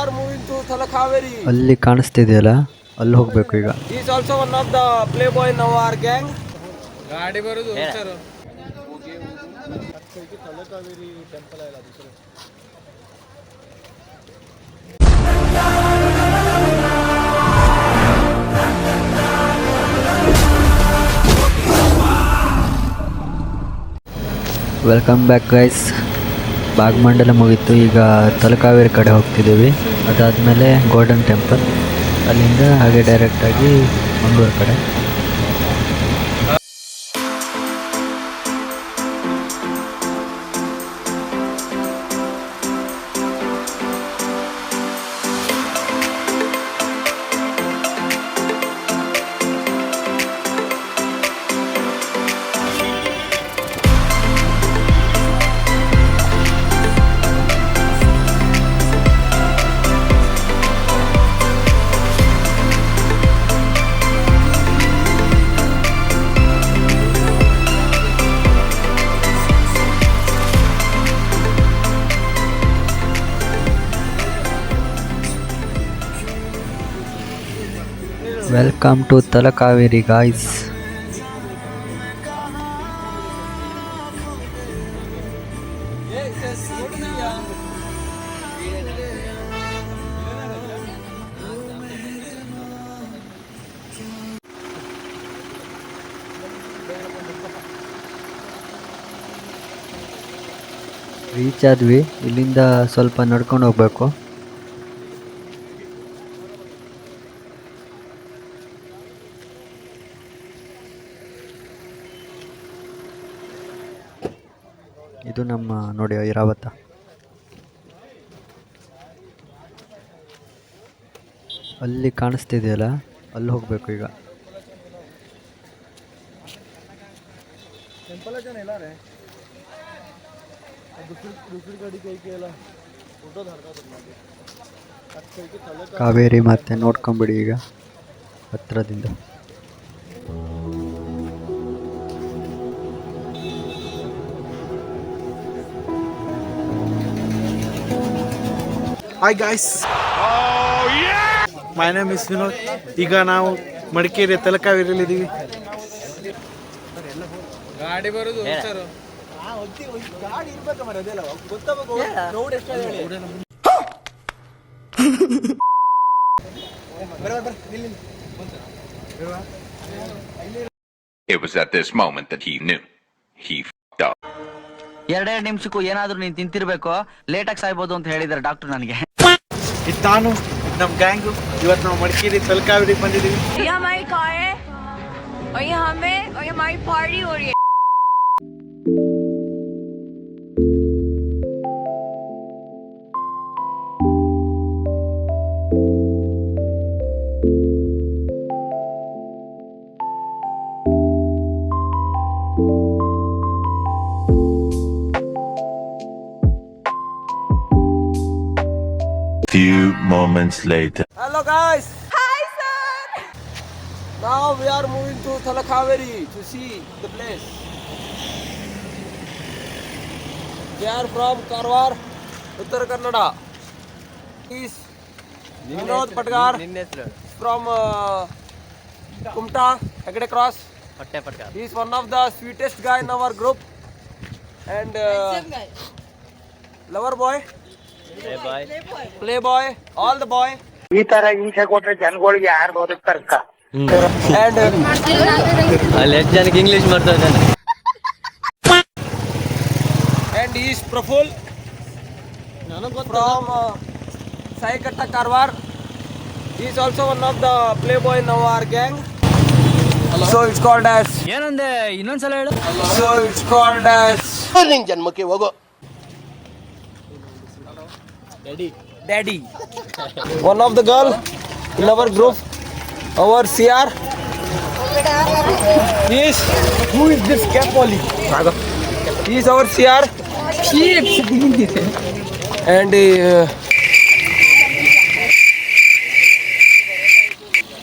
are moving to Thalakaveri. ಅಲ್ಲಿ ಕಾಣಿಸ್ತಿದೆಯಲ್ಲ, ಅಲ್ಲಿ ಹೋಗ್ಬೇಕು ಈಗ. He is also one of the playboy in our gang. ಗಾಡಿ ಬರೋದು ಸರ್. ತಲಕಾವೇರಿ ಟೆಂಪಲ್ ಇಲ್ಲ ಅದು. Welcome back guys. ಭಾಗಮಂಡಲ ಮುಗೀತು, ಈಗ ತಲಕಾವೇರಿ ಕಡೆ ಹೋಗ್ತಿದ್ದೀವಿ. ಅದಾದಮೇಲೆ ಗೋಲ್ಡನ್ ಟೆಂಪಲ್, ಅಲ್ಲಿಂದ ಹಾಗೆ ಡೈರೆಕ್ಟಾಗಿ ಮಂಗಳೂರು ಕಡೆ. Welcome to Talakaveri guys. Reach ಆದ್ವಿ. ಇಲ್ಲಿಂದ ಸ್ವಲ್ಪ ನಡ್ಕೊಂಡು ಹೋಗ್ಬೇಕು. ಇದು ನಮ್ಮ ನೋಡಿ ಐರಾವತ. ಅಲ್ಲಿ ಕಾಣಿಸ್ತಿದೆಯಲ್ಲ, ಅಲ್ಲಿ ಹೋಗ್ಬೇಕು ಈಗ. ಕಾವೇರಿ ಮತ್ತೆ ನೋಡ್ಕೊಂಬಿಡಿ ಈಗ ಹತ್ರದಿಂದ. Hi guys. Oh yeah. My name is Vinod. ಈಗ ನಾವು ಮಡಿಕೇರಿ ತಲಕಾವೇರಿಯಲ್ಲಿ ಇದ್ದೀವಿ. ಗಾಡಿ ಬರೋದು ಸರ್. ಗಾಡಿ ಇರ್ಬೇಕು ಮರ ಅದೆಲ್ಲ ಗೊತ್ತಾಗಬೇಕು. ರೋಡ್ ಎಷ್ಟು ಹೇಳಿ. It was at this moment that he knew he fucked up. ಎರಡೆರಡು ನಿಮಿಷಕ್ಕೂ ಏನಾದ್ರೂ ನೀನ್ ತಿಂತಿರ್ಬೇಕು, ಲೇಟಾಗಿ ಸಾಯ್ಬೋದು ಅಂತ ಹೇಳಿದಾರೆ ಡಾಕ್ಟರ್ ನನಗೆ. ಇದು ನಾನು, ನಮ್ಮ ಗ್ಯಾಂಗು ಇವತ್ತು ನಾವು ಮಡಿಕೇರಿ ತಲಕಾವೇರಿಗೆ ಬಂದಿದ್ದೀವಿ. ये हमारी कार है और ये हमें और ये हमारी पार्टी हो रही है. Few moments later. Hello guys. Hi sir. Now we are moving to Thalakaveri to see the place. We are from Karwar, Uttara Kannada. He is Vinod Patgar from Kumta, Agade Cross. He is one of the sweetest guy in our group and lover boy, playboy, all the boy. ಈ ತರ ಹಿಂಸೆ ಕೊಟ್ರೆ ಜನಗಳಿಗೆ ಯಾರು ಬದುಕ್ತಾರಕ್ಕ? And ಅಲ್ಲಿ ಎಷ್ಟು ಜನಕ್ಕೆ English ಮಾಡ್ತಾ ಇದ್ದಾನೆ. and he is Praful from Saikatta Karwar. He is also one of the playboy in our gang. So it's called as. ಏನಂದೆ ಇನ್ನೊಂದ್ಸಲ ಹೇಳು. So it's called as. ನಿನ್ ಜನ್ಮಕ್ಕೆ ಹೋಗೋ. Daddy. One of the girl in our group, our CR. Yes. Who is this Capoli? He is our CR. And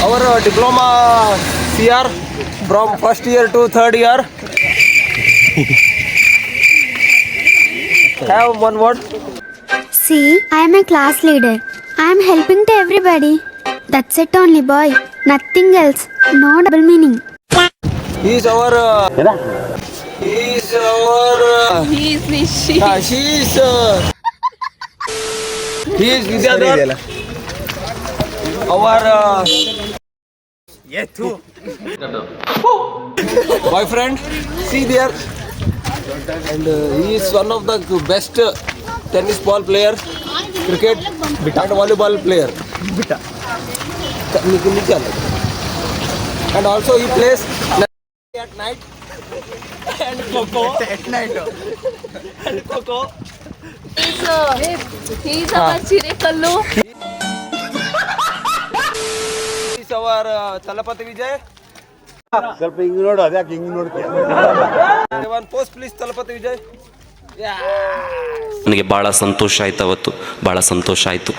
our diploma CR from first year to third year. Have one word. See, I am a class leader. I am helping to everybody. That's it only, boy. Nothing else. No double meaning. He is our He's Nishi. He is Vidyadhar. Our boyfriend. See there. And he is one of the best tennis ball player, cricket and volleyball player. And also he plays at night and Coco. And Coco. He's our Chirikallu. He is our Talapati Vijay. ಸ್ವಲ್ಪ ಹಿಂಗ್ ನೋಡು, ಅದ್ಯಾಕೆ ಹಿಂಗ್ ನೋಡ್ತೀಯ? One post please Talapati Vijay. Yeah. ನನಗೆ ಭಾಳ ಸಂತೋಷ ಆಯ್ತು, ಅವತ್ತು ಭಾಳ ಸಂತೋಷ ಆಯಿತು.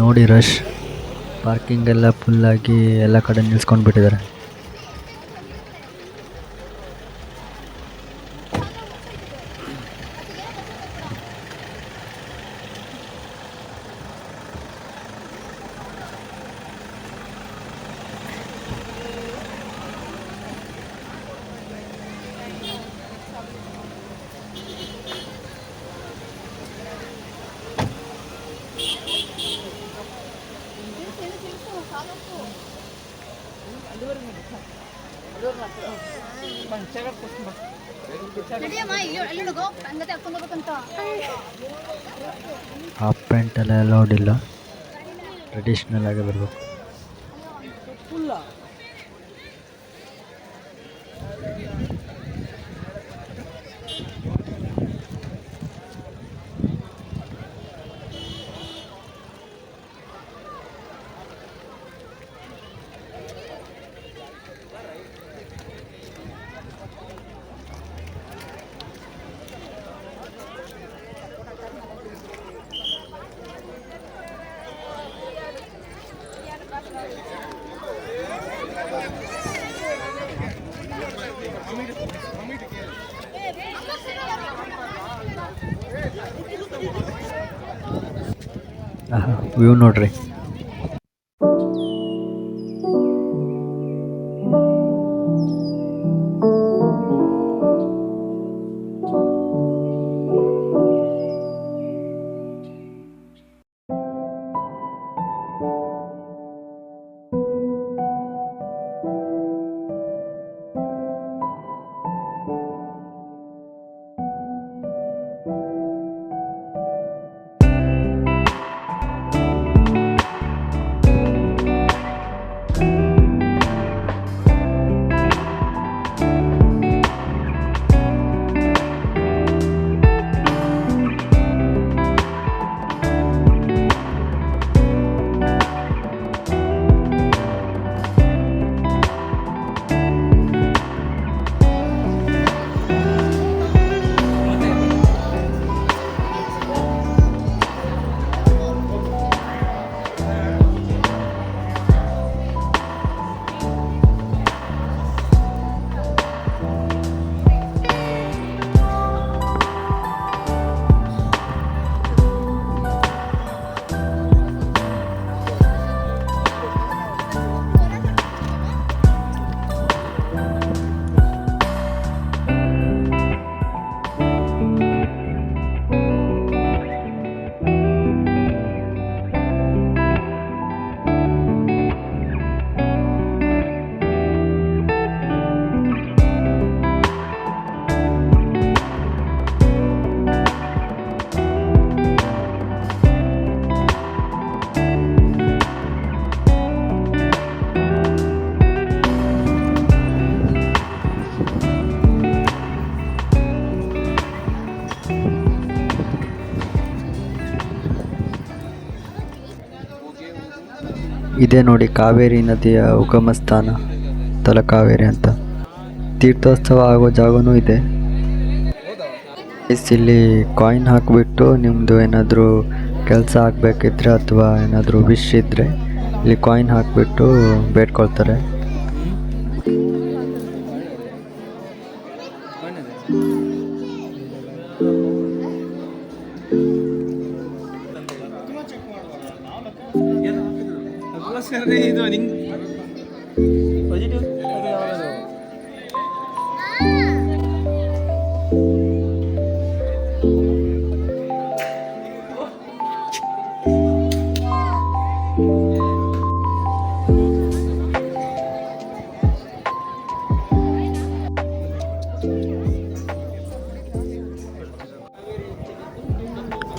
ನೋಡಿ ರಶ್, ಪಾರ್ಕಿಂಗ್ ಎಲ್ಲ ಫುಲ್ಲಾಗಿ ಎಲ್ಲ ಕಡೆ ನಿಲ್ಸ್ಕೊಂಡು ಬಿಟ್ಟಿದ್ದಾರೆ. ಹಾಫ್ ಪ್ಯಾಂಟ್ ಎಲ್ಲ ಅಲೌಡ್ ಇಲ್ಲ, ಟ್ರೆಡಿಷ್ನಲ್ ಆಗಿ ಬರಬೇಕು. ವ್ಯೂ ನೋಡ್ರಿ. ಇದೇ ನೋಡಿ ಕಾವೇರಿ ನದಿಯ ಉಗಮ ಸ್ಥಾನ, ತಲಕಾವೇರಿ ಅಂತ. ತೀರ್ಥೋತ್ಸವ ಆಗೋ ಜಾಗನೂ ಇದೆ. ಇಲ್ಲಿ ಕಾಯಿನ್ ಹಾಕಿಬಿಟ್ಟು ನಿಮ್ಮದು ಏನಾದರೂ ಕೆಲಸ ಆಗಬೇಕಿದ್ರೆ ಅಥವಾ ಏನಾದರೂ ವಿಶ್ ಇದ್ದರೆ ಇಲ್ಲಿ ಕಾಯಿನ್ ಹಾಕಿಬಿಟ್ಟು ಬೇಡ್ಕೊಳ್ತಾರೆ.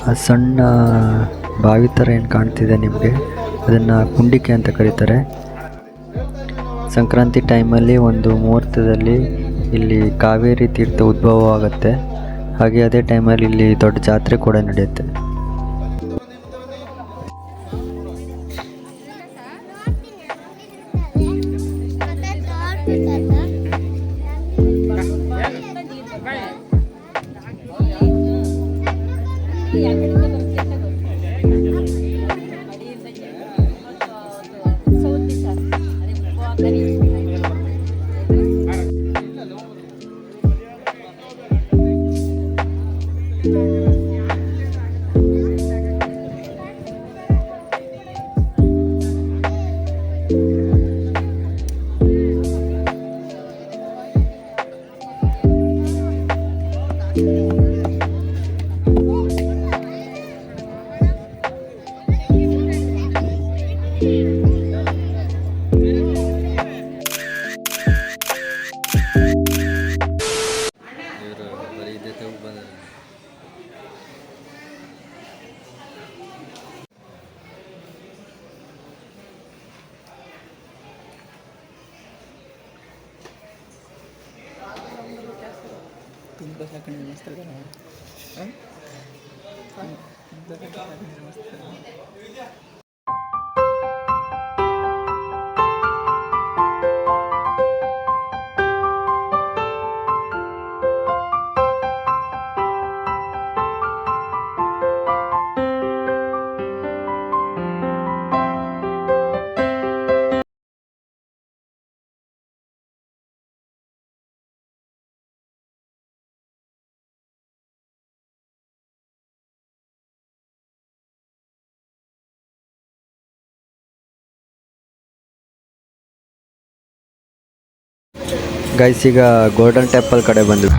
ಆ ಸಣ್ಣ ಬಾವಿ ಥರ ಏನು ಕಾಣ್ತಿದೆ ನಿಮಗೆ, ಅದನ್ನು ಕುಂಡಿಕೆ ಅಂತ ಕರೀತಾರೆ. ಸಂಕ್ರಾಂತಿ ಟೈಮಲ್ಲಿ ಒಂದು ಮುಹೂರ್ತದಲ್ಲಿ ಇಲ್ಲಿ ಕಾವೇರಿ ತೀರ್ಥ ಉದ್ಭವ ಆಗುತ್ತೆ. ಹಾಗೆ ಅದೇ ಟೈಮಲ್ಲಿ ಇಲ್ಲಿ ದೊಡ್ಡ ಜಾತ್ರೆ ಕೂಡ ನಡೆಯುತ್ತೆ. ಗೈಸ್, ಈಗ ಗೋಲ್ಡನ್ ಟೆಂಪಲ್ ಕಡೆ ಬಂದ್ವಿ.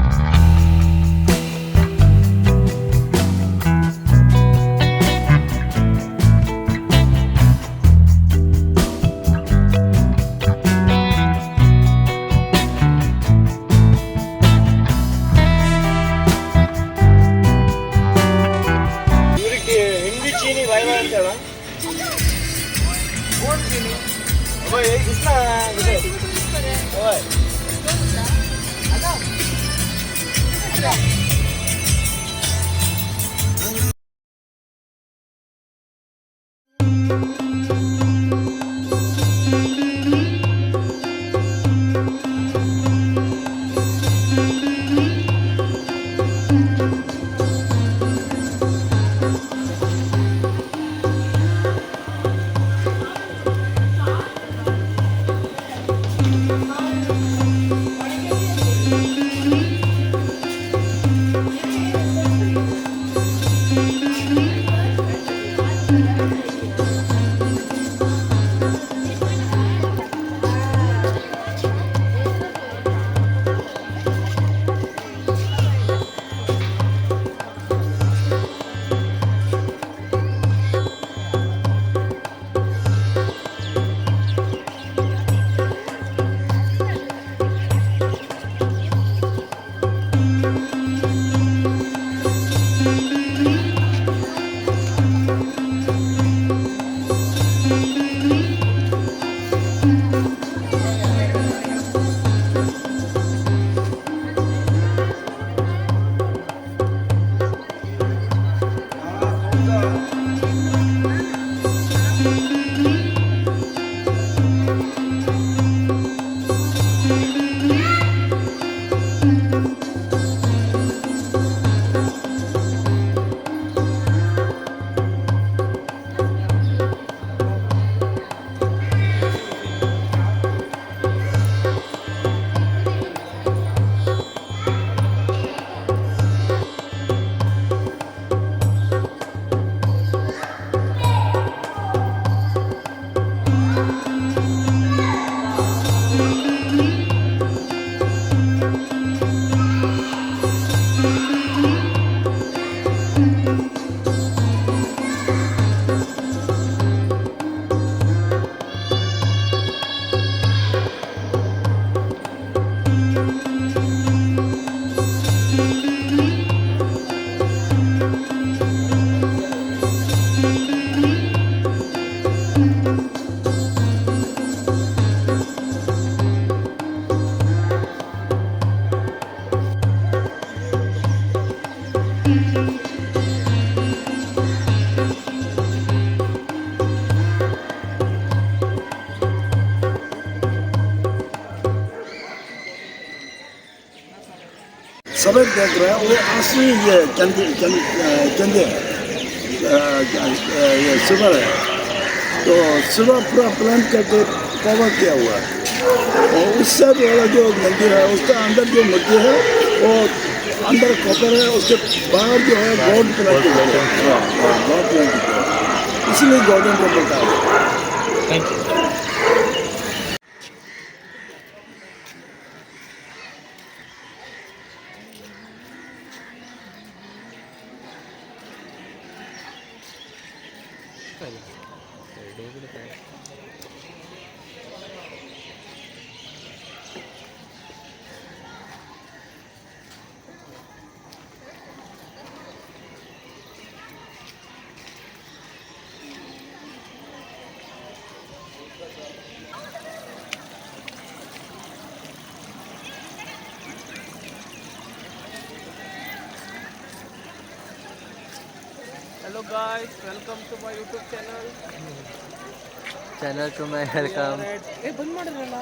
सफ़ेद देख रहे हैं वो असली ये चंदे ये सुबह है। तो सुबह पूरा प्लान करके कवर किया हुआ है और उससे वाला जो मंदिर है उसका अंदर जो मूर्ति है वो अंदर कॉपर है, उसके बाहर जो है गोल्ड प्लान की गॉड प्लान की इसलिए गोल्डन टेम्पल का thank you. Hello guys, welcome to my YouTube channel. Channel to my welcome. ಬಂದ್ ಮಾಡಿದ್ರಲ್ಲ.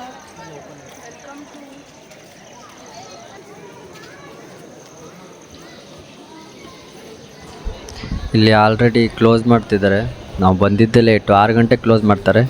ಇಲ್ಲಿ ಆಲ್ರೆಡಿ ಕ್ಲೋಸ್ ಮಾಡ್ತಿದ್ದಾರೆ. ನಾವು ಬಂದಿದ್ದೆ ಲೇಟು, 6 ಗಂಟೆ ಕ್ಲೋಸ್ ಮಾಡ್ತಾರೆ.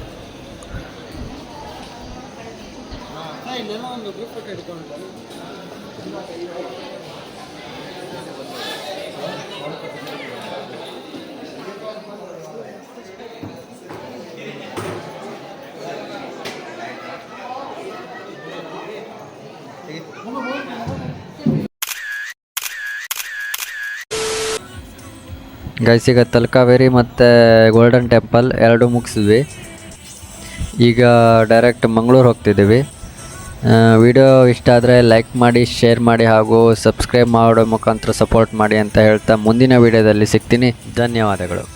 ಗೈಸ್ ಈಗ ತಲಕಾವೇರಿ ಮತ್ತು ಗೋಲ್ಡನ್ ಟೆಂಪಲ್ ಎರಡೂ ಮುಗಿಸಿದ್ವಿ. ಈಗ ಡೈರೆಕ್ಟ್ ಮಂಗಳೂರು ಹೋಗ್ತಿದ್ದೀವಿ. ವಿಡಿಯೋ ಇಷ್ಟ ಆದರೆ ಲೈಕ್ ಮಾಡಿ, ಶೇರ್ ಮಾಡಿ ಹಾಗೂ ಸಬ್ಸ್ಕ್ರೈಬ್ ಮಾಡೋ ಮುಖಾಂತರ ಸಪೋರ್ಟ್ ಮಾಡಿ ಅಂತ ಹೇಳ್ತಾ ಮುಂದಿನ ವಿಡಿಯೋದಲ್ಲಿ ಸಿಗ್ತೀನಿ. ಧನ್ಯವಾದಗಳು.